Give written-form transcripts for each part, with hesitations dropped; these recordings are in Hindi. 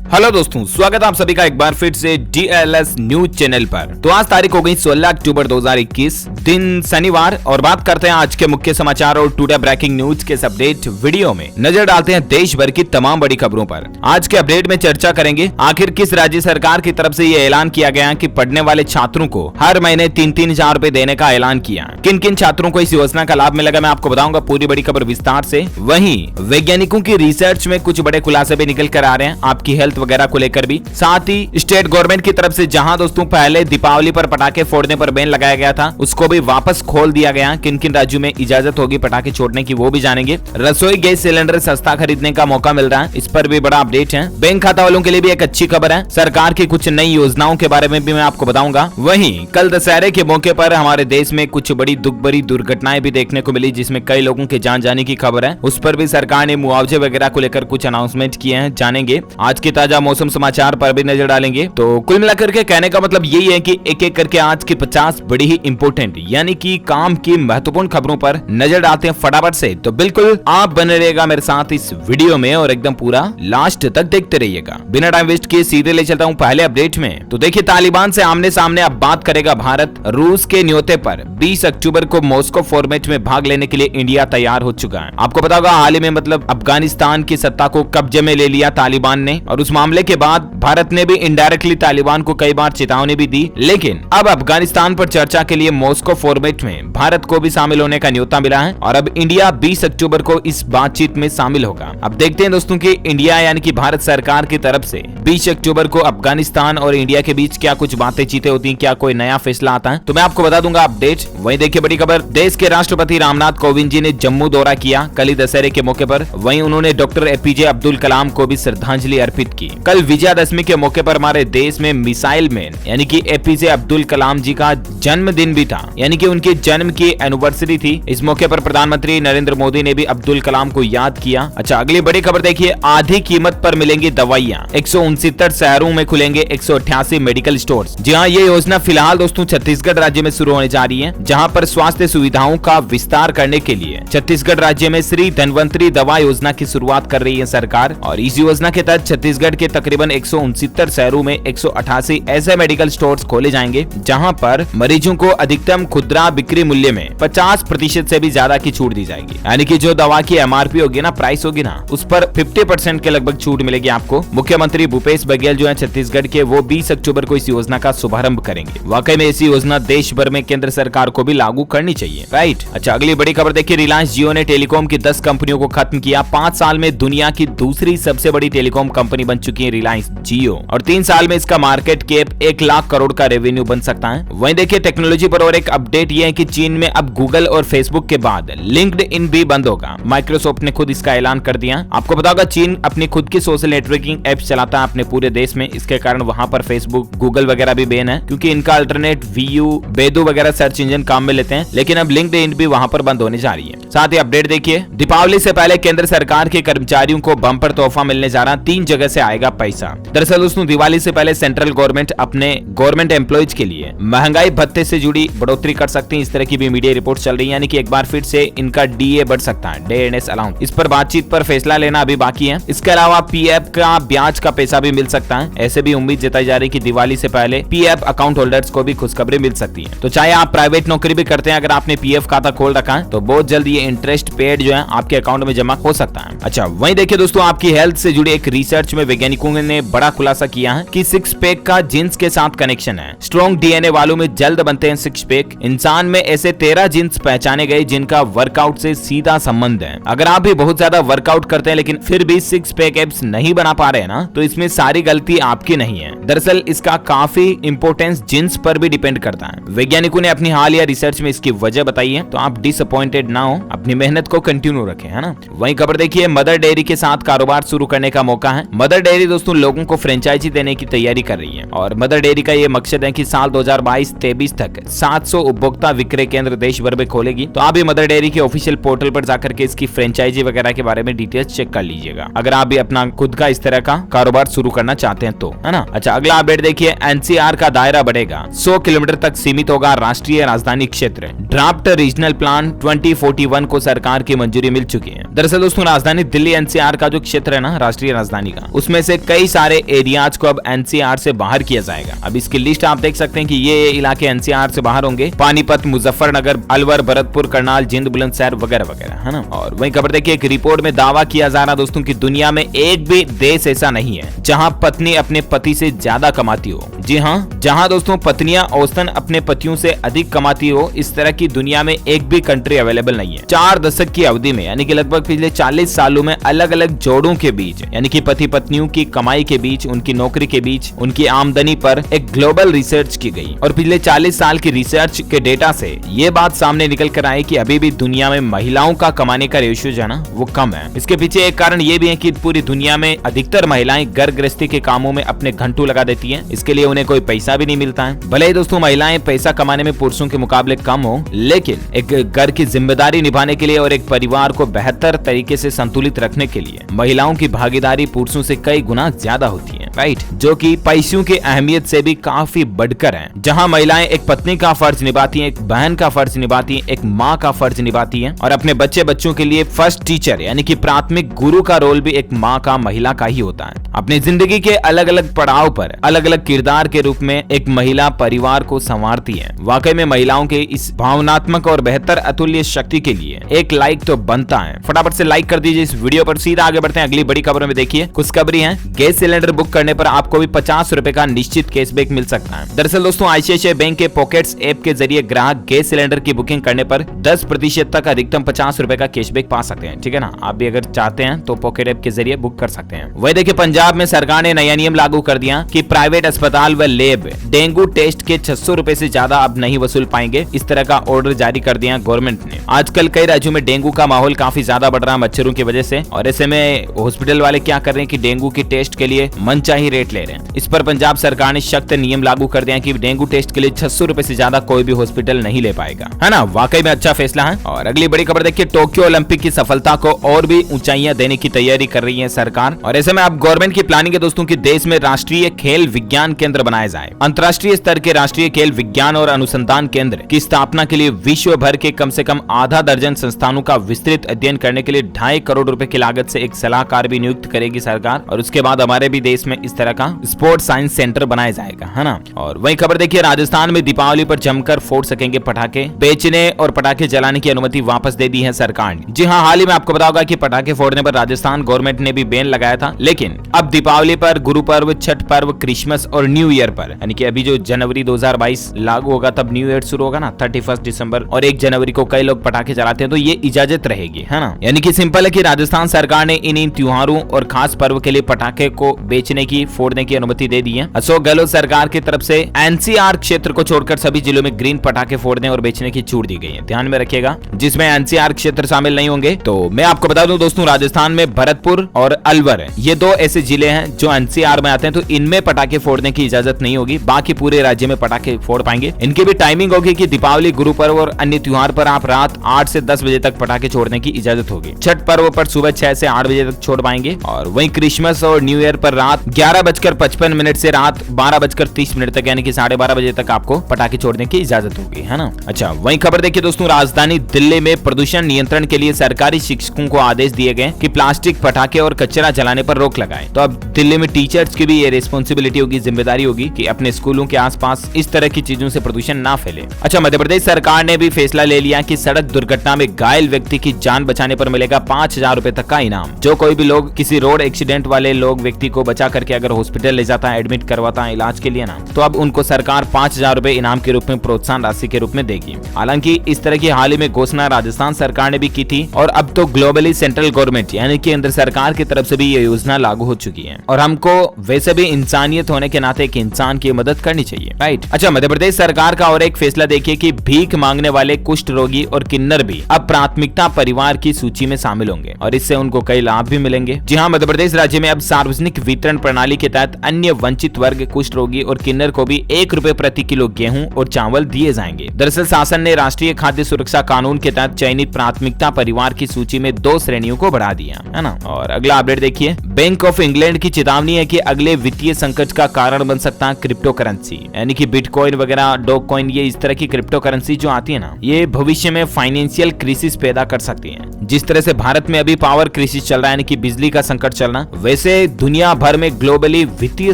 हेलो दोस्तों, स्वागत है आप सभी का एक बार फिर से DLS न्यूज चैनल पर। तो आज तारीख हो गई 16 अक्टूबर 2021, दिन शनिवार, और बात करते हैं आज के मुख्य समाचार और टुडे ब्रेकिंग न्यूज के इस अपडेट वीडियो में नजर डालते हैं देश भर की तमाम बड़ी खबरों पर। आज के अपडेट में चर्चा करेंगे आखिर किस राज्य सरकार की तरफ से ये ऐलान किया गया कि पढ़ने वाले छात्रों को हर महीने 3-3 हजार रूपए देने का ऐलान किया। किन किन छात्रों को इस योजना का लाभ मिलेगा मैं आपको बताऊंगा पूरी बड़ी खबर विस्तार से। वहीं वैज्ञानिकों की रिसर्च में कुछ बड़े खुलासे भी निकल कर आ रहे हैं आपकी हेल्थ वगैरह को लेकर भी। साथ ही स्टेट गवर्नमेंट की तरफ से जहां दोस्तों पहले दीपावली पर पटाखे फोड़ने पर बैन लगाया गया था, उसको भी वापस खोल दिया गया। किन किन राज्यों में इजाजत होगी पटाखे छोड़ने की वो भी जानेंगे। रसोई गैस सिलेंडर सस्ता खरीदने का मौका मिल रहा है, इस पर भी बड़ा अपडेट है। बैंक खाता वालों के लिए भी एक अच्छी खबर है, सरकार की कुछ नई योजनाओं के बारे में भी मैं आपको बताऊंगा। वहीं कल दशहरे के मौके पर हमारे देश में कुछ बड़ी दुख भरी दुर्घटनाएं भी देखने को मिली, जिसमें कई लोगों के जान जाने की खबर है। उस पर भी सरकार ने मुआवजे वगैरह को लेकर कुछ अनाउंसमेंट किए हैं, जानेंगे। आज के ताजा मौसम समाचार पर भी नजर डालेंगे। तो कुल मिलाकर के कहने का मतलब यही है कि एक एक करके आज की 50 बड़ी ही इंपोर्टेंट यानी कि काम की महत्वपूर्ण खबरों पर नजर डालते हैं फटाफट से। तो बिल्कुल आप बने रहेगा मेरे साथ इस वीडियो में और एकदम पूरा लास्ट तक देखते रहिएगा। बिना टाइम वेस्ट किए सीधे ले चलता हूं पहले अपडेट में। तो देखिए, तालिबान से आमने सामने अब बात करेगा भारत। रूस के न्योते पर 20 अक्टूबर को मॉस्को फॉर्मेट में भाग लेने के लिए इंडिया तैयार हो चुका है। आपको पता होगा हाल ही में मतलब अफगानिस्तान की सत्ता को कब्जे में ले लिया तालिबान ने, और उस मामले के बाद भारत ने भी इनडायरेक्टली तालिबान को कई बार चेतावनी भी दी। लेकिन अब अफगानिस्तान पर चर्चा के लिए मॉस्को फॉर्मेट में भारत को भी शामिल होने का न्योता मिला है, और अब इंडिया 20 अक्टूबर को इस बातचीत में शामिल होगा। अब देखते हैं दोस्तों कि इंडिया यानी कि भारत सरकार की तरफ से 20 अक्टूबर को अफगानिस्तान और इंडिया के बीच क्या कुछ बातें चीतें होती हैं, क्या कोई नया फैसला आता है, तो मैं आपको बता दूंगा अपडेट। वहीं देखिए बड़ी खबर, देश के राष्ट्रपति रामनाथ कोविंद जी ने जम्मू दौरा किया कल दशहरे के मौके पर। वहीं उन्होंने डॉक्टर APJ अब्दुल कलाम को भी श्रद्धांजलि अर्पित की। कल विजयादशमी के मौके पर हमारे देश में मिसाइल मैन यानी कि APJ अब्दुल कलाम जी का जन्मदिन भी था, यानी कि उनके जन्म की एनिवर्सरी थी। इस मौके पर प्रधानमंत्री नरेंद्र मोदी ने भी अब्दुल कलाम को याद किया। अच्छा, अगली बड़ी खबर देखिए, आधी कीमत पर मिलेंगी दवाइयां। 169 शहरों में खुलेंगे 188 मेडिकल स्टोर्स। जी हाँ, ये योजना फिलहाल दोस्तों छत्तीसगढ़ राज्य में शुरू होने जा रही है, जहाँ पर स्वास्थ्य सुविधाओं का विस्तार करने के लिए छत्तीसगढ़ राज्य में श्री धनवंतरी दवा योजना की शुरुआत कर रही है सरकार। और इस योजना के तहत छत्तीसगढ़ के तकरीबन 169 शहरों में 188 ऐसे मेडिकल स्टोर्स खोले जाएंगे, जहां पर मरीजों को अधिकतम खुदरा बिक्री मूल्य में 50% से भी ज्यादा की छूट दी जाएगी। यानी कि जो दवा की MRP होगी ना, प्राइस होगी ना, उस पर 50% के लगभग छूट मिलेगी आपको। मुख्यमंत्री भूपेश बघेल जो है छत्तीसगढ़ के, वो 20 अक्टूबर को इस योजना का शुभारंभ करेंगे। वाकई में ऐसी योजना देश भर में केंद्र सरकार को भी लागू करनी चाहिए, राइट। अच्छा, अगली बड़ी खबर देखिए, रिलायंस जियो ने टेलीकॉम की 10 कंपनियों को खत्म किया। 5 साल में दुनिया की दूसरी सबसे बड़ी टेलीकॉम कंपनी बन चुकी है रिलायंस जियो, और 3 साल में इसका मार्केट कैप 1 लाख करोड़ का रेवेन्यू बन सकता है। वहीं देखिए टेक्नोलॉजी पर और एक अपडेट ये है कि चीन में अब गूगल और फेसबुक के बाद लिंक्डइन भी बंद होगा। माइक्रोसॉफ्ट ने खुद इसका ऐलान कर दिया। आपको पता होगा चीन अपनी खुद की सोशल नेटवर्किंग ऐप चलाता है अपने पूरे देश में, इसके कारण वहां पर फेसबुक, गूगल वगैरह भी बैन है, क्योंकि इनका अल्टरनेट वीयू, बेदू वगैरह सर्च इंजन काम में लेते हैं। लेकिन अब लिंक्डइन भी वहां पर बंद होने जा रही है। साथ ही अपडेट देखिए, दीपावली से पहले केंद्र सरकार के कर्मचारियों को बम्पर तोहफा मिलने जा रहा, 3 जगह से आएगा पैसा। दरअसल दोस्तों दिवाली से पहले सेंट्रल गवर्नमेंट अपने गवर्नमेंट एम्प्लॉयज के लिए महंगाई भत्ते से जुड़ी बढ़ोतरी कर सकती है, इस तरह की भी मीडिया रिपोर्ट चल रही है। यानी कि एक बार फिर से इनका DA बढ़ सकता है, डे एंड अलाउंस। इस पर बातचीत पर फैसला लेना अभी बाकी है। इसके अलावा PF का ब्याज का पैसा भी मिल सकता है। ऐसे भी उम्मीद जताई जा रही है कि दिवाली से पहले PF अकाउंट होल्डर्स को भी खुशखबरी मिल सकती है। तो चाहे आप प्राइवेट नौकरी भी करते हैं, अगर आपने PF खाता खोल रखा है तो बहुत जल्द ये इंटरेस्ट पेड जो है आपके अकाउंट में जमा हो सकता है। अच्छा, वहीं देखिए दोस्तों, आपकी हेल्थ से जुड़ी एक रिसर्च में वैज्ञानिकों ने बड़ा खुलासा किया है कि 6 पैक का जीन्स के साथ कनेक्शन है। स्ट्रॉन्ग DNA वालों में जल्द बनते हैं 6 पैक। इंसान में ऐसे 13 जीन्स पहचाने गए जिनका वर्कआउट से सीधा संबंध है। अगर आप भी बहुत ज्यादा वर्कआउट करते हैं लेकिन फिर भी 6 पैक एब्स नहीं बना पा रहे हैं ना, तो इसमें सारी गलती आपकी नहीं है। दरअसल इसका काफी इंपोर्टेंस जीन्स पर भी डिपेंड करता है। वैज्ञानिकों ने अपनी हालिया रिसर्च में इसकी वजह बताई है, तो आप डिसअपॉइंटेड ना हो, अपनी मेहनत को कंटिन्यू रखें, है ना। वहीं खबर देखिए, मदर डेयरी के साथ कारोबार शुरू करने का मौका है। मदर डेयरी दोस्तों लोगों को फ्रेंचाइजी देने की तैयारी कर रही है, और मदर डेयरी का ये मकसद है कि साल 2022-23 तक 700 उपभोक्ता विक्रय केंद्र देश भर में खोलेगी। तो आप भी मदर डेयरी के ऑफिशियल पोर्टल पर जाकर के इसकी फ्रेंचाइजी वगैरह के बारे में डिटेल्स चेक कर लीजिएगा, अगर आप भी अपना खुद का इस तरह का कारोबार शुरू करना चाहते हैं तो, है ना। अच्छा, अगला अपडेट देखिए, NCR का दायरा बढ़ेगा, 100 किलोमीटर तक सीमित होगा राष्ट्रीय राजधानी क्षेत्र। ड्राफ्ट रीजनल प्लान 2041 को सरकार की मंजूरी मिल चुकी है। दरअसल दोस्तों राजधानी दिल्ली NCR का जो क्षेत्र है ना, राष्ट्रीय राजधानी का, उसमें जिसमें से कई सारे एरियाज को अब एनसीआर से बाहर किया जाएगा। अब इसकी लिस्ट आप देख सकते हैं कि ये इलाके एनसीआर से बाहर होंगे, पानीपत, मुजफ्फरनगर, अलवर, भरतपुर, करनाल, जिंद, बुलंदशहर वगैरह वगैरह, है ना। और वही खबर देखिए, एक रिपोर्ट में दावा किया जा रहा दोस्तों की दुनिया में एक भी देश ऐसा नहीं है जहां पत्नी अपने पति से ज्यादा कमाती हो। जी हाँ, जहां दोस्तों पत्नियां औसतन अपने पतियों से अधिक कमाती हो, इस तरह की दुनिया में एक भी कंट्री अवेलेबल नहीं है। 4 दशक की अवधि में यानी कि लगभग पिछले 40 सालों में अलग अलग जोड़ों के बीच यानी कि पति पत्नियों की कमाई के बीच, उनकी नौकरी के बीच, उनकी आमदनी पर एक ग्लोबल रिसर्च की गई और पिछले 40 साल की रिसर्च के डेटा से ये बात सामने निकल कर आई कि अभी भी दुनिया में महिलाओं का कमाने का रेशियो जो है ना वो कम है। इसके पीछे एक कारण ये भी है कि पूरी दुनिया में अधिकतर महिलाएं घर गृहस्थी के कामों में अपने घंटों लगा देती हैं, इसके लिए उन्हें कोई पैसा भी नहीं मिलता है। भले ही दोस्तों महिलाएं पैसा कमाने में पुरुषों के मुकाबले कम हो, लेकिन एक घर की जिम्मेदारी निभाने के लिए और एक परिवार को बेहतर तरीके से संतुलित रखने के लिए महिलाओं की भागीदारी पुरुषों से कई गुना ज्यादा होती है, राइट, जो कि पैसों की अहमियत से भी काफी बढ़कर है। जहां महिलाएं एक पत्नी का फर्ज निभाती हैं, एक बहन का फर्ज निभाती हैं, एक माँ का फर्ज निभाती हैं और अपने बच्चों के लिए फर्स्ट टीचर यानी कि प्राथमिक गुरु का रोल भी एक माँ का, महिला का ही होता है। अपनी जिंदगी के अलग अलग पड़ाव पर अलग अलग किरदार के रूप में एक महिला परिवार को संवारती है। वाकई में महिलाओं के इस भावनात्मक और बेहतर अतुल्य शक्ति के लिए एक लाइक तो बनता है। फटाफट से लाइक कर दीजिए इस वीडियो पर। सीधा आगे बढ़ते हैं अगली बड़ी खबरों में। देखिए खुशखबरी है, गैस सिलेंडर बुक करने पर आपको भी 50 रुपए का निश्चित कैशबैक मिल सकता है। दरअसल दोस्तों आईसीआईसीआई बैंक के पॉकेट्स ऐप के जरिए ग्राहक गैस सिलेंडर की बुकिंग करने पर 10% तक अधिकतम 50 रुपए का कैशबैक पा सकते हैं। ठीक है ना, आप भी अगर चाहते हैं तो पॉकेट ऐप के जरिए बुक कर सकते हैं। वही देखिए पंजाब में सरकार ने नया नियम लागू कर दिया कि प्राइवेट अस्पताल व लैब डेंगू टेस्ट के 600 रुपए से ज्यादा अब नहीं वसूल पाएंगे। इस तरह का ऑर्डर जारी कर दिया गवर्नमेंट ने। आजकल कई राज्यों में डेंगू का माहौल काफी ज्यादा बढ़ रहा है मच्छरों की वजह से, और ऐसे में हॉस्पिटल वाले क्या कर रहे हैं कि डेंगू की टेस्ट के लिए मनचाही रेट ले रहे हैं। इस पर पंजाब सरकार ने सख्त नियम लागू कर दिया कि डेंगू टेस्ट के लिए 600 रुपए से ज्यादा कोई भी हॉस्पिटल नहीं ले पाएगा, है ना। वाकई में अच्छा फैसला है। और अगली बड़ी खबर देखिए, टोक्यो ओलंपिक की सफलता को और भी ऊंचाइयां देने की तैयारी कर रही है सरकार। और ऐसे में अब गवर्नमेंट की प्लानिंग है दोस्तों की देश में राष्ट्रीय खेल विज्ञान केंद्र बनाया जाए। अंतर्राष्ट्रीय स्तर के राष्ट्रीय खेल विज्ञान और अनुसंधान केंद्र की स्थापना के लिए विश्व भर के कम से कम आधा दर्जन संस्थानों का विस्तृत अध्ययन करने के लिए 2.5 करोड़ रुपए की लागत से एक सलाहकार भी नियुक्त करेगी सरकार। और उसके बाद हमारे भी देश में इस तरह का स्पोर्ट्स साइंस सेंटर बनाया जाएगा, है ना। और वही खबर देखिए, राजस्थान में दीपावली पर जमकर फोड़ सकेंगे पटाखे, बेचने और पटाखे जलाने की अनुमति वापस दे दी है सरकार ने। जी हाँ, हाल ही में आपको पता होगा कि पटाखे फोड़ने पर राजस्थान गवर्नमेंट ने भी बैन लगाया था, लेकिन अब दीपावली पर, गुरु पर्व, छठ पर्व, क्रिसमस और न्यू ईयर पर यानी कि अभी जो जनवरी 2022 लागू होगा तब न्यू ईयर शुरू होगा ना, 31 दिसंबर और 1 जनवरी को कई लोग पटाखे चलाते हैं, तो ये इजाजत रहेगी, है ना। यानी कि सिंपल है कि राजस्थान सरकार ने इन त्योहारों और खास पर्व के लिए पटाखे को बेचने की, फोड़ने की अनुमति दे दी है। अशोक गहलोत सरकार की तरफ से एनसीआर क्षेत्र को छोड़कर सभी जिलों में ग्रीन पटाखे फोड़ने और बेचने की छूट दी गई है। ध्यान में रखिएगा, जिसमें एनसीआर क्षेत्र शामिल नहीं होंगे। तो मैं आपको बता दूं दोस्तों, राजस्थान में भरतपुर और अलवर ये 2 ऐसे जिले हैं जो एनसीआर में आते हैं, तो इनमें पटाखे फोड़ने की इजाजत नहीं होगी। बाकी पूरे राज्य में पटाखे फोड़ पाएंगे। इनकी भी टाइमिंग होगी कि दीपावली, गुरु पर्व और अन्य त्योहार पर आप रात 8 से 10 बजे तक पटाखे छोड़ने की इजाजत होगी। छठ पर्व पर सुबह 6 से 8 बजे तक छोड़ पाएंगे। और वहीं क्रिसमस और न्यू ईयर पर रात 11:55 से रात 12:30 तक यानी कि 12:30 बजे तक आपको पटाखे छोड़ने की इजाजत होगी, है ना। अच्छा, वहीं खबर देखिए दोस्तों, राजधानी दिल्ली में प्रदूषण नियंत्रण के लिए सरकारी शिक्षकों को आदेश दिए गए कि प्लास्टिक, पटाखे और कचरा जलाने पर रोक लगाएं। तो अब दिल्ली में टीचर्स की भी ये रिस्पॉन्सिबिलिटी होगी, जिम्मेदारी होगी कि अपने स्कूलों के आसपास इस तरह की चीजों से प्रदूषण ना फैले। अच्छा, मध्य प्रदेश सरकार ने भी फैसला ले लिया कि सड़क दुर्घटना में घायल व्यक्ति की जान बचाने पर मिलेगा 5000 रुपए तक का इनाम। जो कोई भी लोग किसी रोड एक्सीडेंट वाले लोग व्यक्ति को बचा करके अगर हॉस्पिटल ले जाता है, एडमिट करवाता है इलाज के लिए ना, तो अब उनको सरकार 5000 रुपए इनाम के रूप में, प्रोत्साहन राशि के रूप में देगी। हालांकि इस तरह की हाल ही में घोषणा राजस्थान सरकार ने भी की थी और अब तो ग्लोबली सेंट्रल गवर्नमेंट यानी कि केंद्र सरकार की तरफ से भी ये योजना लागू हो चुकी है। और हमको वैसे भी इंसानियत होने के नाते एक इंसान की मदद करनी चाहिए, राइट। अच्छा, मध्य प्रदेश सरकार का और एक फैसला देखिए कि भीख मांगने वाले कुष्ठ रोगी और किन्नर भी अब प्राथमिकता परिवार की सूची में शामिल होंगे और इससे उनको कई लाभ भी मिलेंगे। जी हाँ, मध्य प्रदेश राज्य में अब सार्वजनिक वितरण प्रणाली प्रणाली के तहत अन्य वंचित वर्ग, कुष्ठ रोगी और किन्नर को भी 1 रुपए प्रति किलो गेहूं और चावल दिए जाएंगे। दरअसल शासन ने राष्ट्रीय खाद्य सुरक्षा कानून के तहत चयनित प्राथमिकता परिवार की सूची में 2 श्रेणियों को बढ़ा दिया है ना। और अगला अपडेट देखिए, बैंक ऑफ इंग्लैंड की चेतावनी है कि अगले वित्तीय संकट का कारण बन सकता है क्रिप्टो करेंसी, यानी कि बिटकॉइन वगैरह, डॉग कॉइन, ये इस तरह की क्रिप्टो करेंसी जो आती है ना, ये भविष्य में फाइनेंशियल क्राइसिस पैदा कर सकती है। जिस तरह से भारत में अभी पावर क्राइसिस चल रहा है, यानी कि बिजली का संकट चलना, वैसे दुनिया भर में ग्लोबली वित्तीय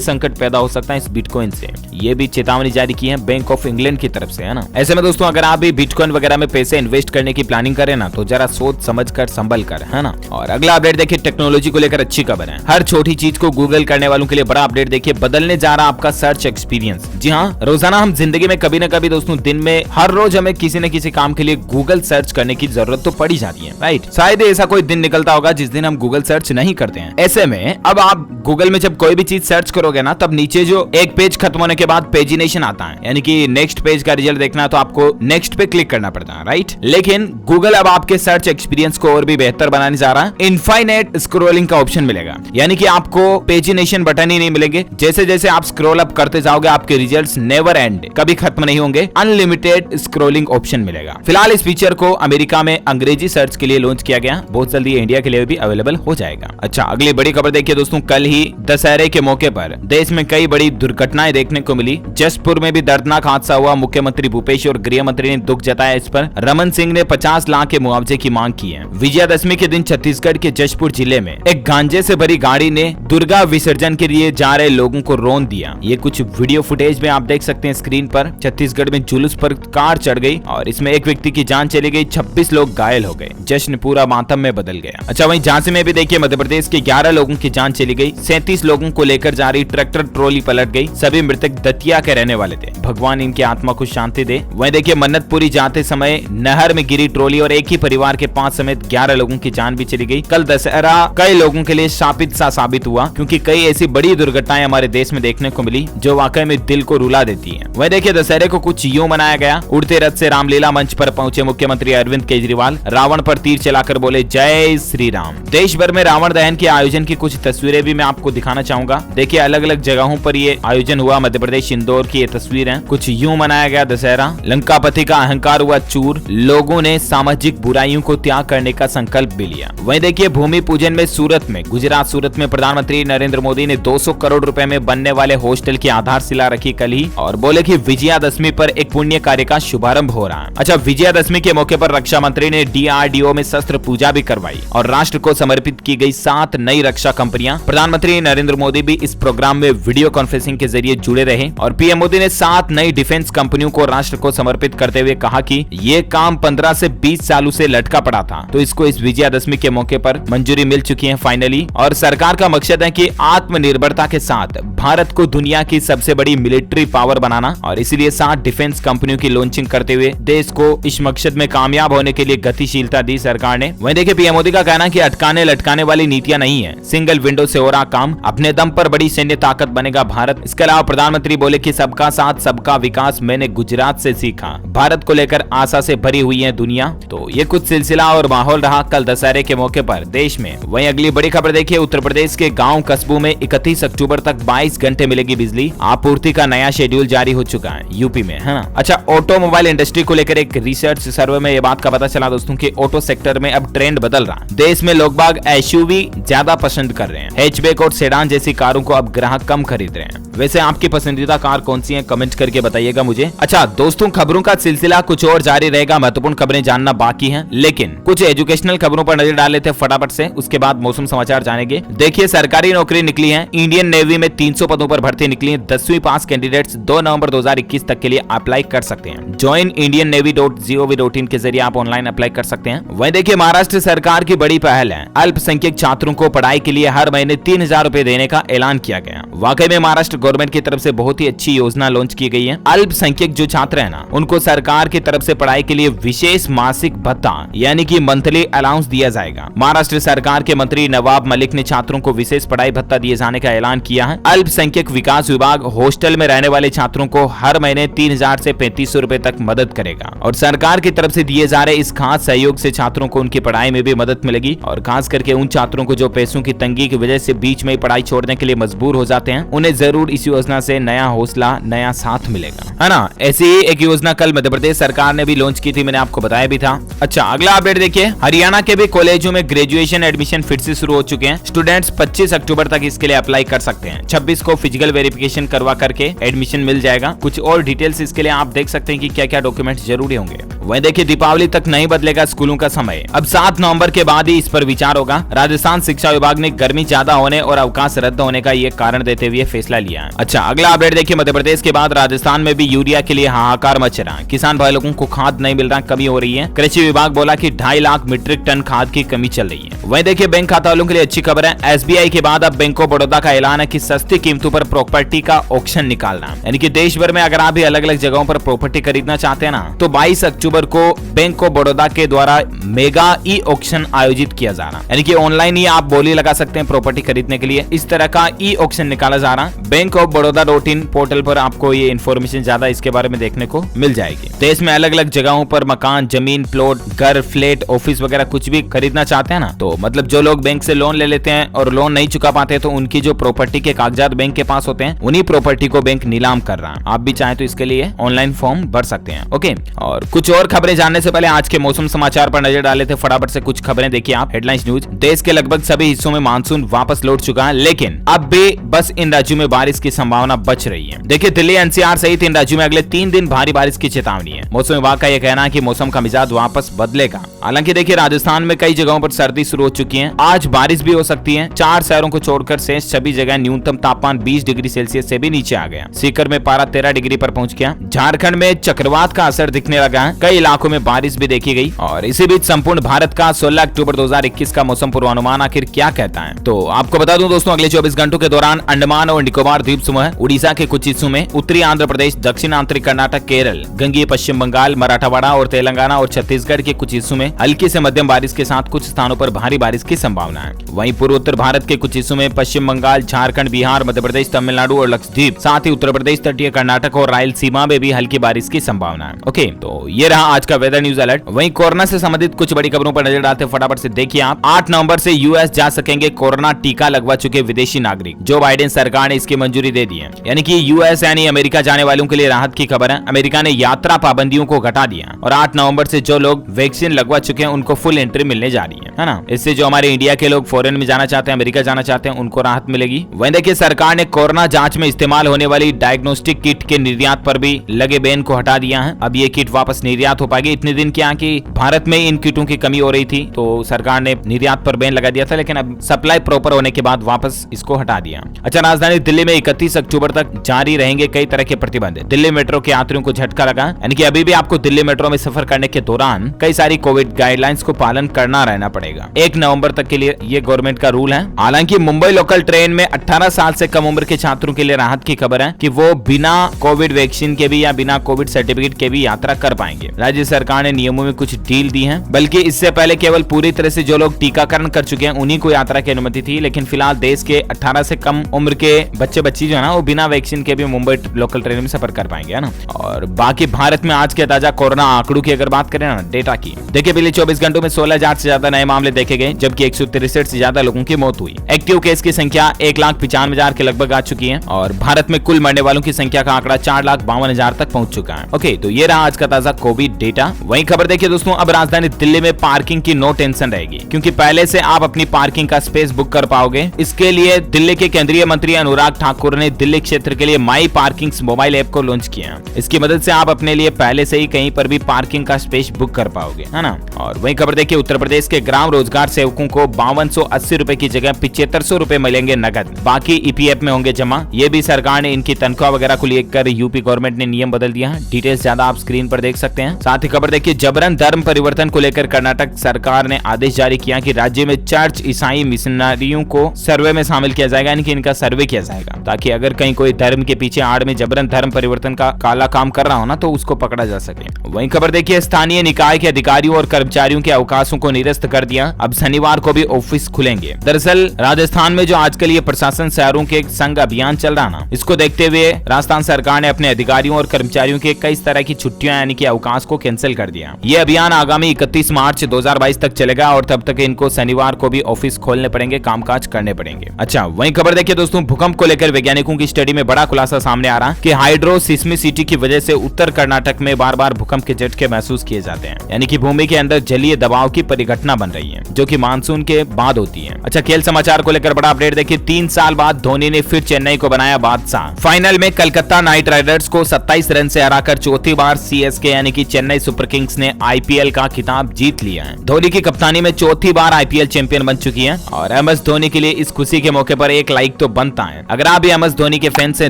संकट पैदा हो सकता है इस बिटकॉइन से। ये भी चेतावनी जारी की है बैंक ऑफ इंग्लैंड की तरफ से, है ना। ऐसे में दोस्तों अगर आप भी बिटकॉइन वगैरह में पैसे इन्वेस्ट करने की प्लानिंग करें ना, तो जरा सोच समझ कर, संभल कर, है ना। और अगला अपडेट देखिए, टेक्नोलॉजी को लेकर अच्छी खबर है। हर छोटी चीज को गूगल करने वालों के लिए बड़ा अपडेट देखिए, बदलने जा रहा आपका सर्च एक्सपीरियंस। जी हाँ, रोजाना हम जिंदगी में कभी न कभी दोस्तों, दिन में हर रोज हमें किसी न किसी काम के लिए गूगल सर्च करने की जरूरत तो पड़ी जाती है, राइट। शायद ऐसा कोई दिन निकलता होगा जिस दिन हम गूगल सर्च नहीं करते हैं। ऐसे में अब आप गूगल में जब कोई भी चीज सर्च करोगे ना, तब नीचे जो एक पेज खत्म होने के बाद पेजिनेशन आता है, यानी कि नेक्स्ट पेज का रिजल्ट देखना है तो आपको नेक्स्ट पे क्लिक करना पड़ता है, राइट। लेकिन गूगल अब आपके सर्च एक्सपीरियंस को और भी बेहतर बनाने जा रहा है। इनफाइनाइट स्क्रॉलिंग का ऑप्शन मिलेगा, यानी कि आपको पेजिनेशन बटन ही नहीं मिलेंगे। जैसे जैसे आप स्क्रॉल अप करते जाओगे, आपके रिजल्ट्स नेवर एंड, कभी खत्म नहीं होंगे। अनलिमिटेड स्क्रॉलिंग ऑप्शन मिलेगा। फिलहाल इस फीचर को अमेरिका में अंग्रेजी सर्च के लिए लॉन्च किया गया, बहुत जल्दी इंडिया के लिए भी अवेलेबल हो जाएगा। अच्छा, अगली बड़ी खबर देखिए दोस्तों, कल ही दशहरे के मौके पर देश में कई बड़ी दुर्घटनाएं देखने को मिली। जशपुर में भी दर्दनाक हादसा हुआ। मुख्यमंत्री भूपेश और गृह मंत्री ने दुख जताया इस पर। रमन सिंह ने 50 लाख के मुआवजे की मांग की है। विजयादशमी के दिन छत्तीसगढ़ के जशपुर जिले में एक गांजे से भरी गाड़ी ने दुर्गा विसर्जन के लिए जा रहे लोगों को रौंद दिया। ये कुछ वीडियो फुटेज में आप देख सकते हैं स्क्रीन पर। छत्तीसगढ़ में जुलूस पर कार चढ़ गई और इसमें एक व्यक्ति की जान चली गई, 26 लोग घायल हो गए। जश्न पूरा मातम में बदल गया। अच्छा, वहीं झांसी में भी देखिए, मध्य प्रदेश के 11 लोगों की जान चली गई। 37 लोगों को लेकर जा रही ट्रैक्टर ट्रॉली पलट गई। सभी मृतक दतिया के रहने वाले थे। भगवान इनकी आत्मा को शांति दे। वहीं देखिए, मन्नतपुरी जाते समय नहर में गिरी ट्रॉली और एक ही परिवार के 5 समेत 11 लोगों की जान भी चली गई। कल दशहरा कई लोगों के लिए शापित सा साबित हुआ, क्योंकि कई ऐसी बड़ी दुर्घटनाएं हमारे देश में देखने को मिली जो वाकई में दिल को रुला देती है। वहीं देखिए, दशहरे को कुछ यूं मनाया गया। उड़ते रथ से रामलीला मंच पर पहुंचे मुख्यमंत्री अरविंद केजरीवाल रावण पर तीर चलाकर बोले, जय श्री राम। देश भर में रावण दहन के आयोजन की कुछ तस्वीरें भी मैं आपको दिखाना चाहूंगा। देखिए, अलग अलग जगहों पर ये आयोजन हुआ। मध्य प्रदेश इंदौर की ये तस्वीर है। कुछ यूं मनाया गया दशहरा। लंकापति का अहंकार हुआ चूर। लोगों ने सामाजिक बुराइयों को त्याग करने का संकल्प भी लिया। वहीं देखिए, भूमि पूजन में सूरत में, गुजरात सूरत में प्रधानमंत्री नरेंद्र मोदी ने 200 करोड़ रुपए में बनने वाले हॉस्टल की आधारशिला रखी कल ही, और बोले कि विजयादशमी पर एक पुण्य कार्य का शुभारंभ हो रहा है। अच्छा, विजयादशमी के मौके पर रक्षा मंत्री ने DRDO में शस्त्र पूजा भी करवाई और राष्ट्र को समर्पित की गई 7 नई रक्षा कंपनियां। प्रधानमंत्री नरेंद्र मोदी भी इस प्रोग्राम में वीडियो कॉन्फ्रेंसिंग के जरिए जुड़े रहे और पीएम मोदी ने 7 नई डिफेंस कंपनियों को राष्ट्र को समर्पित करते हुए कहा कि ये काम 15 से 20 सालों से लटका पड़ा था, तो इसको इस विजयादशमी के मौके पर मंजूरी मिल चुकी है फाइनली। और सरकार का मकसद है कि आत्मनिर्भरता के साथ भारत को दुनिया की सबसे बड़ी मिलिट्री पावर बनाना, और इसीलिए 7 डिफेंस कंपनियों की लॉन्चिंग करते हुए देश को इस मकसद में कामयाब होने के लिए गतिशीलता दी सरकार ने। वहीं देखिए, पीएम मोदी का कहना कि अटकाने लटकाने वाली नीतियां नहीं है, सिंगल विंडो से हो रहा काम, अपने दम पर बड़ी सैन्य ताकत बनेगा भारत। इसके अलावा प्रधानमंत्री बोले कि सबका साथ सबका विकास मैंने गुजरात से सीखा, भारत को लेकर आशा से भरी हुई है दुनिया। तो ये कुछ सिलसिला और माहौल रहा कल दशहरे के मौके पर देश में। वहीं अगली बड़ी खबर देखिए, उत्तर प्रदेश के गाँव कस्बों में 31 अक्टूबर तक 22 घंटे मिलेगी बिजली। आपूर्ति का नया शेड्यूल जारी हो चुका है यूपी में, है ना। अच्छा, ऑटोमोबाइल इंडस्ट्री को लेकर एक रिसर्च सर्वे में ये बात का पता चला दोस्तों कि ऑटो सेक्टर में अब ट्रेंड बदल रहा है। देश में लोग बाग SUV ज्यादा पसंद कर रहे हैं। हैचबैक और सेडान जैसी कारों को अब ग्राहक कम खरीद रहे हैं। वैसे आपकी पसंदीदा कार कौन सी है, कमेंट करके बताइएगा मुझे। अच्छा दोस्तों, खबरों का सिलसिला कुछ और जारी रहेगा। महत्वपूर्ण खबरें जानना बाकी हैं, लेकिन कुछ एजुकेशनल खबरों पर नजर डाल लेते हैं फटाफट से, उसके बाद मौसम समाचार जानेंगे। देखिए, सरकारी नौकरी निकली है। इंडियन नेवी में 300 पदों पर भर्ती निकली है। 10वीं पास कैंडिडेट्स 2 नवंबर 2021 तक के लिए अप्लाई कर सकते हैं। ज्वाइन indiannavy.gov.in के जरिए आप ऑनलाइन अप्लाई कर सकते हैं। वहीं देखिए, महाराष्ट्र सरकार की बड़ी पहल है। अल्पसंख्यक छात्रों को पढ़ाई के लिए हर महीने 3000 रुपए देने का ऐलान किया गया। वाकई में महाराष्ट्र गवर्नमेंट की तरफ से बहुत ही अच्छी योजना लॉन्च की गई है। अल्पसंख्यक जो छात्र है ना, उनको सरकार की तरफ से पढ़ाई के लिए विशेष मासिक भत्ता यानी कि मंथली अलाउंस दिया जाएगा। महाराष्ट्र सरकार के मंत्री नवाब मलिक ने छात्रों को विशेष पढ़ाई भत्ता दिए जाने का ऐलान किया है। अल्पसंख्यक विकास विभाग हॉस्टल में रहने वाले छात्रों को हर महीने 3000 से 3500 रुपए तक मदद करेगा और सरकार की तरफ से दिए जा रहे इस खास सहयोग से छात्रों को उनकी पढ़ाई में भी मदद मिलेगी और खास करके उन छात्रों को जो पैसों की तंगी की वजह से बीच में ही पढ़ाई छोड़ने के लिए मजबूर हो जाते हैं, उन्हें जरूर इस योजना से नया हौसला, नया साथ मिलेगा, है ना। ऐसी ही एक योजना कल मध्य प्रदेश सरकार ने भी लॉन्च की थी, मैंने आपको बताया भी था। अच्छा, अगला अपडेट देखिए, हरियाणा के भी कॉलेजों में ग्रेजुएशन एडमिशन फिर से शुरू हो चुके हैं। स्टूडेंट्स 25 अक्टूबर तक इसके लिए अप्लाई कर सकते हैं। 26 को फिजिकल वेरिफिकेशन करवा करके एडमिशन मिल जाएगा। कुछ और डिटेल्स इसके लिए आप देख सकते हैं कि क्या क्या डॉक्यूमेंट जरूरी होंगे। वहीं देखिए, दीपावली तक नहीं बदलेगा स्कूलों का समय, अब 7 नवंबर के बाद ही इस पर विचार होगा। राजस्थान शिक्षा विभाग ने गर्मी ज्यादा होने और अवकाश रद्द होने का ये कारण देते हुए फैसला लिया है। अच्छा, अगला अपडेट देखिए, मध्य प्रदेश के बाद राजस्थान में भी यूरिया के लिए हाहाकार मच रहा है। किसान भाई लोगों को खाद नहीं मिल रहा, कमी हो रही है। कृषि विभाग बोला कि 2.5 लाख मीट्रिक टन खाद की कमी चल रही है। वहीं देखिए, बैंक खाता वालों के लिए अच्छी खबर है। एसबीआई के बाद अब बैंक ऑफ बड़ौदा का ऐलान है कि सस्ती कीमतों पर प्रॉपर्टी का ऑक्शन निकालना, यानी कि देश भर में अगर आप भी अलग अलग जगहों पर प्रॉपर्टी खरीदना चाहते हैं ना, तो 22 अक्टूबर को बैंक ऑफ बड़ौदा के द्वारा मेगा ई ऑक्शन आयोजित किया जा रहा है, यानी कि ऑनलाइन ही आप बोली लगा सकते हैं प्रॉपर्टी खरीदने के लिए। इस तरह का ई ऑक्शन निकाला जा रहा है। बैंक ऑफ बड़ौदा.in पोर्टल पर आपको ये इन्फॉर्मेशन ज्यादा इसके बारे में देखने को मिल जाएगी। देश में अलग अलग जगहों पर मकान, जमीन, प्लॉट, घर, फ्लैट, ऑफिस वगैरह कुछ भी खरीदना चाहते हैं ना, तो मतलब जो लोग बैंक से लोन ले लेते हैं और लोन नहीं चुका पाते, तो उनकी जो प्रॉपर्टी के कागजात बैंक के पास होते हैं, उन्हीं प्रॉपर्टी को बैंक नीलाम कर रहा है। आप भी चाहें तो इसके लिए ऑनलाइन फॉर्म भर सकते हैं। ओके, और कुछ और खबरें जानने से पहले आज के मौसम समाचार पर नजर डाले थे। फटाफट से कुछ खबरें देखिए आप। हेडलाइंस न्यूज, देश के लगभग सभी हिस्सों में मानसून वापस लौट चुका है, लेकिन अब भी बस इन राज्यों में बारिश की संभावना बच रही है। देखिए, दिल्ली, एनसीआर सहित इन राज्यों में अगले 3 दिन भारी बारिश की चेतावनी है। मौसम विभाग का यह कहना है कि मौसम का मिजाज वापस बदलेगा। हालांकि देखिए, राजस्थान में कई जगहों पर सर्दी शुरू हो चुकी है। आज बारिश भी हो सकती है। 4 शहरों को छोड़कर शेष सभी जगह न्यूनतम तापमान 20 डिग्री सेल्सियस से भी नीचे आ गया। सीकर में पारा 13 डिग्री पर पहुंच गया। झारखंड में चक्रवात का असर दिखने लगा है। कई इलाकों में बारिश भी देखी गई। और इसी बीच संपूर्ण भारत का 16 अक्टूबर 2021 का मौसम पूर्वानुमान आखिर क्या कहता है, तो आपको बता दूं दोस्तों, अगले 24 घंटों के दौरान अंडमान और निकोबार द्वीप समूह, उड़ीसा के कुछ हिस्सों में, उत्तरी आंध्र प्रदेश, दक्षिण आंतरिक कर्नाटक, केरल, गंगीय पश्चिम बंगाल, मराठवाड़ा और तेलंगाना और छत्तीसगढ़ के कुछ हिस्सों में हल्की से मध्यम बारिश के साथ कुछ स्थानों पर भारी बारिश की संभावना है। वहीं पूर्वोत्तर भारत के कुछ हिस्सों में पश्चिम बंगाल, झारखंड, बिहार, मध्य प्रदेश, तमिलनाडु और लक्षद्वीप, साथ ही उत्तर प्रदेश, तटीय कर्नाटक और रायलसीमा में भी हल्की बारिश की संभावना है। ओके, तो ये रहा आज का वेदर न्यूज अलर्ट। वहीं कोरोना से संबंधित कुछ बड़ी खबरों पर नजर डालते फटाफट से देखिए आप। 8 नवंबर से यूएस जा सकेंगे कोरोना टीका लगवा चुके विदेशी नागरिक। जो बाइडेन सरकार ने इसकी मंजूरी दे दी है, यानी कि यूएस यानी अमेरिका जाने वालों के लिए राहत की खबर है। अमेरिका ने यात्रा पाबंदियों को घटा दिया और 8 नवंबर से जो लोग वैक्सीन लगवा चुके हैं उनको फुल एंट्री मिलने जा रही है ना। इससे जो हमारे इंडिया के लोग फॉरेन में जाना चाहते हैं, अमेरिका जाना चाहते हैं, उनको राहत मिलेगी। वहीं देखिए, सरकार ने कोरोना जांच में इस्तेमाल होने वाली डायग्नोस्टिक किट के निर्यात पर भी लगे बैन को हटा दिया है। अब ये किट वापस निर्यात हो पाएगी। इतने दिन क्या कि भारत में इन किटों की कमी हो रही थी, तो सरकार ने निर्यात पर बैन लगा दिया था, लेकिन अब सप्लाई प्रॉपर होने के बाद वापस इसको हटा दिया। अच्छा, राजधानी दिल्ली में 31 अक्टूबर तक जारी रहेंगे कई तरह के प्रतिबंध। दिल्ली मेट्रो के यात्रियों को झटका लगा, यानी कि अभी भी आपको दिल्ली मेट्रो में सफर करने के दौरान कई सारी कोविड गाइडलाइंस को पालन करना रहना पड़ेगा। 1 नवंबर तक के लिए ये गवर्नमेंट का रूल है। हालांकि मुंबई लोकल ट्रेन में 18 साल से कम उम्र के छात्रों के लिए राहत की खबर है कि वो बिना कोविड वैक्सीन के भी या बिना कोविड सर्टिफिकेट के भी यात्रा कर पाएंगे। राज्य सरकार ने नियमों में कुछ ढील दी है, बल्कि इससे पहले केवल पूरी तरह से जो लोग टीकाकरण कर चुके हैं उन्हीं को यात्रा की अनुमति थी, लेकिन फिलहाल देश के 18 से कम उम्र के बच्चे बच्ची जो है ना, वो बिना वैक्सीन के भी मुंबई लोकल ट्रेन में सफर कर पाएंगे, है ना। और बाकी भारत में आज के ताजा कोरोना आंकड़ों की अगर बात करें ना, डेटा की, देखिए पिछले 24 घंटों में 16,000 से ज्यादा नए मामले देखे गए, जबकि 163 से ज्यादा लोगों की मौत हुई। एक्टिव केस की संख्या 1,95,000 के लगभग आ चुकी है और भारत में कुल मरने वालों की संख्या का आंकड़ा 4,52,000 तक पहुंच चुका है। ओके, तो ये रहा आज का ताजा कोविड डेटा। वहीं खबर देखिए दोस्तों, अब राजधानी दिल्ली में पार्किंग की नो टेंशन रहेगी, क्योंकि पहले से आप अपनी पार्किंग का स्पेस बुक कर पाओगे। इसके लिए दिल्ली के केंद्रीय मंत्री अनुराग ठाकुर ने दिल्ली क्षेत्र के लिए माई पार्किंग्स मोबाइल ऐप को लॉन्च किया। इसकी मदद से आप अपने लिए पहले से ही कहीं पर भी पार्किंग का स्पेस बुक कर पाओगे, है ना। और वहीं खबर देखिए, उत्तर प्रदेश के ग्राम रोजगार सेवकों को 5280 रुपए की जगह 7500 रुपए मिलेंगे नगद, बाकी ईपीएफ में होंगे जमा। ये भी सरकार ने इनकी तनख्वाह वगैरह को लेकर यूपी गवर्नमेंट ने नियम बदल दिया है। डिटेल्स ज्यादा आप स्क्रीन पर देख सकते हैं। साथ ही खबर देखिए, जबरन धर्म परिवर्तन को लेकर कर्नाटक सरकार ने आदेश जारी किया कि राज्य में चर्च ईसाई मिशनरियों को सर्वे में शामिल किया जाएगा, यानी कि इनका सर्वे किया जाएगा, ताकि अगर कहीं कोई धर्म के पीछे आड़ में जबरन धर्म परिवर्तन का काला काम कर रहा हो ना, तो उसको पकड़ा जा सके। वहीं खबर देखिए, स्थानीय निकाय के अधिकारियों और कर्मचारियों के अवकाशों को निरस्त कर दिया, अब शनिवार को भी ऑफिस खुलेंगे। दरअसल राजस्थान में जो आजकल ये प्रशासन शहरों के संघ अभियान चल रहा ना, इसको देखते हुए राजस्थान सरकार ने अपने अधिकारियों और कर्मचारियों के कई तरह की छुट्टियां यानी कि अवकाश को कैंसिल कर दिया। ये अभियान आगामी 31 मार्च 2022 तक चलेगा और तब तक इनको शनिवार को भी ऑफिस खोलने पड़ेंगे, कामकाज करने पड़ेंगे। अच्छा, वहीं खबर देखिए दोस्तों, भूकंप को लेकर वैज्ञानिकों की स्टडी में बड़ा खुलासा सामने आ रहा है कि हाइड्रो सिस्मिसिटी की वजह से उत्तर कर्नाटक में बार बार भूकंप के झटके महसूस किए जाते हैं, यानी कि भूमि के अंदर जलीय दबाव की परिघटना बन रही है, जो कि मानसून के बाद होती है। अच्छा, खेल समाचार को लेकर बड़ा अपडेट देखिए, 3 साल बाद धोनी ने फिर चेन्नई को बनाया बादशाह। फाइनल में कलकत्ता नाइट राइडर्स को 27 रन से हराकर चौथी बार सीएसके यानी कि चेन्नई सुपर किंग्स ने आईपीएल का खिताब जीत लिया है। धोनी की कप्तानी में चौथी बार आईपीएल चैंपियन बन चुकी है और एमएस धोनी के लिए इस खुशी के मौके पर एक लाइक तो बनता है। अगर आप भी एमएस धोनी के फैन से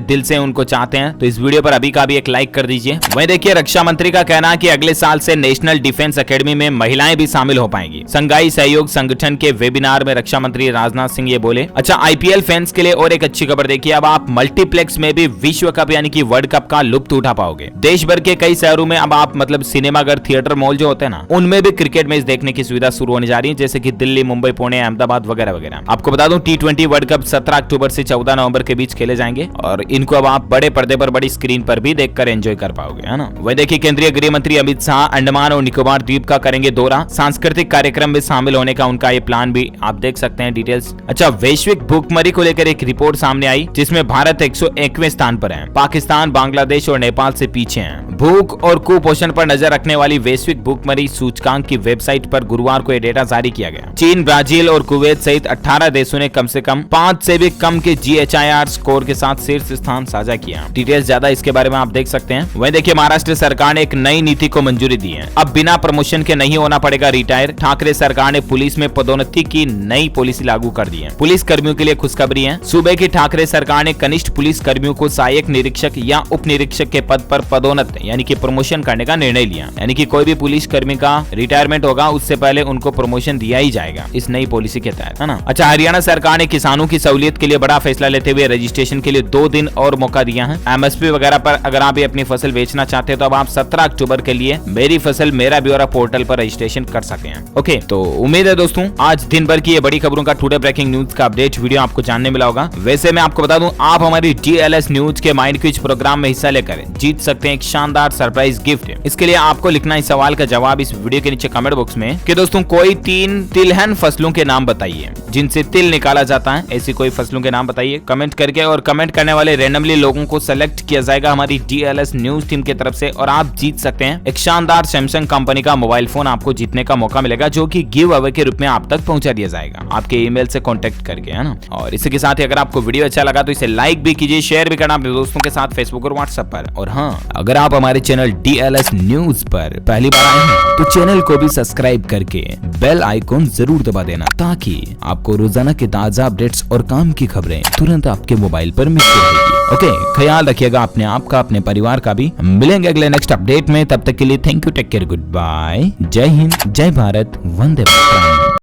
दिल से उनको चाहते हैं तो इस वीडियो पर अभी का भी एक लाइक कर दीजिए। वहीं देखिए, रक्षा मंत्री का कहना है कि अगले साल से नेशनल डिफेंस एकेडमी में महिलाएं भी शामिल हो पाएंगी। संघाई सहयोग संगठन के वेबिनार में रक्षा मंत्री राजनाथ सिंह ये बोले। अच्छा, आईपीएल फैंस के लिए और एक अच्छी खबर देखिए, अब आप मल्टीप्लेक्स में भी विश्व कप यानी कि वर्ल्ड कप का लुत्फ उठा पाओगे। देश भर के कई शहरों में अब आप मतलब सिनेमाघर, थिएटर, मॉल जो होते हैं ना, उनमें भी क्रिकेट मैच देखने की सुविधा शुरू होने जा रही है, जैसे कि दिल्ली, मुंबई, पुणे, अहमदाबाद वगैरह वगैरह। आपको बता दूं, T20 वर्ल्ड कप 17 अक्टूबर से 14 नवंबर के बीच खेले जाएंगे और इनको अब आप बड़े पर्दे पर, बड़ी स्क्रीन पर भी देखकर एंजॉय कर पाओगे, है ना। वही देखिए, केंद्रीय गृह मंत्री अमित शाह अंडमान और निकोबार द्वीप का करेंगे दौरा। सांस्कृतिक कार्यक्रम में शामिल होने का उनका ये प्लान भी आप देख सकते हैं, डिटेल्स। अच्छा, वैश्विक भूखमरी को लेकर एक रिपोर्ट सामने आई, जिसमें भारत 101वें स्थान पर है, पाकिस्तान, बांग्लादेश और नेपाल से पीछे है। भूख और कुपोषण पर नजर रखने वाली वैश्विक भूखमरी सूचकांक की वेबसाइट पर गुरुवार को यह डेटा जारी किया गया। चीन, ब्राजील और कुवैत सहित 18 देशों ने कम से कम 5 से भी कम के GHIR स्कोर के साथ शीर्ष स्थान साझा किया। डिटेल्स ज्यादा इसके बारे में आप देख सकते हैं। वहीं देखिए, महाराष्ट्र सरकार ने एक नई नीति को मंजूरी दी है, अब बिना प्रमोशन के नहीं होना पड़ेगा रिटायर। ठाकरे सरकार ने पुलिस में पदोन्नति की नई पॉलिसी लागू कर दी है। पुलिस कर्मियों के लिए खुशखबरी है। सूबे की ठाकरे सरकार ने कनिष्ठ पुलिस कर्मियों को सहायक निरीक्षक या उप निरीक्षक के पद पर पदोन्नत यानी कि प्रमोशन करने का निर्णय लिया, यानी कि कोई भी पुलिस कर्मी का रिटायरमेंट होगा उससे पहले उनको प्रमोशन दिया ही जाएगा इस नई पॉलिसी के तहत, है ना। अच्छा, हरियाणा सरकार ने किसानों की सहूलियत के लिए बड़ा फैसला लेते हुए रजिस्ट्रेशन के लिए 2 दिन और मौका दिया है। एमएसपी वगैरह पर अगर आप अपनी फसल बेचना चाहते हैं तो अब आप 17 अक्टूबर के लिए मेरी फसल मेरा ब्यौरा पोर्टल पर रजिस्ट्रेशन कर सकते हैं। ओके, तो उम्मीद है दोस्तों आज दिन भर की ये बड़ी खबरों का टुडे ब्रेकिंग न्यूज का अपडेट वीडियो आपको जानने मिला होगा। वैसे मैं आपको बता दूं, आप हमारी DLS न्यूज के माइंड क्विज प्रोग्राम में हिस्सा लेकर जीत सकते हैं एक शानदार सरप्राइज गिफ्ट। इसके लिए आपको लिखना इस सवाल का जवाब इस वीडियो के नीचे कमेंट बॉक्स में कि दोस्तों कोई 3 तिलहन फसलों के नाम बताइए जिनसे तिल निकाला जाता है, ऐसी कोई फसलों के नाम बताइए कमेंट करके, और कमेंट करने वाले रैंडमली लोगों को सेलेक्ट किया जाएगा हमारी DLS न्यूज टीम की तरफ से और आप जीत सकते हैं एक शानदार सैमसंग कंपनी का मोबाइल फोन। आपको जीतने का मौका मिलेगा जो कि गिव अवे के रूप में आप तक पहुंचा दिया जाएगा आपके ईमेल से कांटेक्ट करके, है ना। और इसी के साथ ही अगर आपको वीडियो अच्छा लगा तो इसे लाइक भी कीजिए, शेयर भी करना अपने दोस्तों के साथ फेसबुक और व्हाट्सएप पर। और हाँ, अगर आप हमारे चैनल DLS न्यूज पर पहली बार आए हैं तो चैनल को भी सब्सक्राइब करके बेल आइकॉन जरूर दबा देना, ताकि आपको रोजाना के ताजा अपडेट्स और काम की खबरें तुरंत आपके मोबाइल पर मिलती रहेगी। ओके, ख्याल रखिएगा अपने आप का, अपने परिवार का भी। मिलेंगे अगले नेक्स्ट अपडेट में, तब तक के लिए thank you, take care, good bye, जय हिंद, जय भारत, वंदे मातरम।